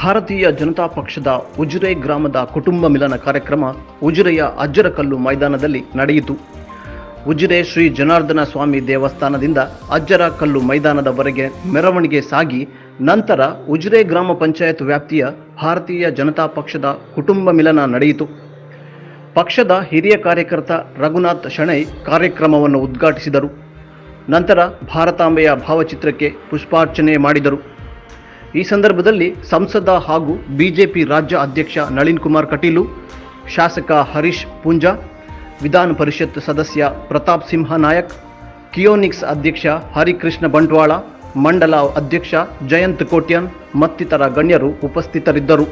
ಭಾರತೀಯ ಜನತಾ ಪಕ್ಷದ ಉಜಿರೆ ಗ್ರಾಮದ ಕುಟುಂಬ ಮಿಲನ ಕಾರ್ಯಕ್ರಮ ಉಜಿರೆಯ ಅಜ್ಜರಕಲ್ಲು ಮೈದಾನದಲ್ಲಿ ನಡೆಯಿತು. ಉಜಿರೆ ಶ್ರೀ ಜನಾರ್ದನ ಸ್ವಾಮಿ ದೇವಸ್ಥಾನದಿಂದ ಅಜ್ಜರಕಲ್ಲು ಮೈದಾನದವರೆಗೆ ಮೆರವಣಿಗೆ ಸಾಗಿ ನಂತರ ಉಜಿರೆ ಗ್ರಾಮ ಪಂಚಾಯತ್ ವ್ಯಾಪ್ತಿಯ ಭಾರತೀಯ ಜನತಾ ಪಕ್ಷದ ಕುಟುಂಬ ಮಿಲನ ನಡೆಯಿತು. ಪಕ್ಷದ ಹಿರಿಯ ಕಾರ್ಯಕರ್ತ ರಘುನಾಥ್ ಶೆಣೈ ಕಾರ್ಯಕ್ರಮವನ್ನು ಉದ್ಘಾಟಿಸಿದರು. ನಂತರ ಭಾರತಾಂಬೆಯ ಭಾವಚಿತ್ರಕ್ಕೆ ಪುಷ್ಪಾರ್ಚನೆ ಮಾಡಿದರು. ಈ ಸಂದರ್ಭದಲ್ಲಿ ಸಂಸದ ಹಾಗೂ ಬಿಜೆಪಿ ರಾಜ್ಯ ಅಧ್ಯಕ್ಷ ನಳಿನ್ ಕುಮಾರ್ ಕಟೀಲು, ಶಾಸಕ ಹರೀಶ್ ಪೂಂಜಾ, ವಿಧಾನ ಪರಿಷತ್ ಸದಸ್ಯ ಪ್ರತಾಪ್ ಸಿಂಹ ನಾಯಕ್, ಕಿಯೋನಿಕ್ಸ್ ಅಧ್ಯಕ್ಷ ಹರಿಕೃಷ್ಣ ಬಂಟ್ವಾಳ, ಮಂಡಲ ಅಧ್ಯಕ್ಷ ಜಯಂತ್ ಕೋಟ್ಯಾನ್ ಮತ್ತಿತರ ಗಣ್ಯರು ಉಪಸ್ಥಿತರಿದ್ದರು.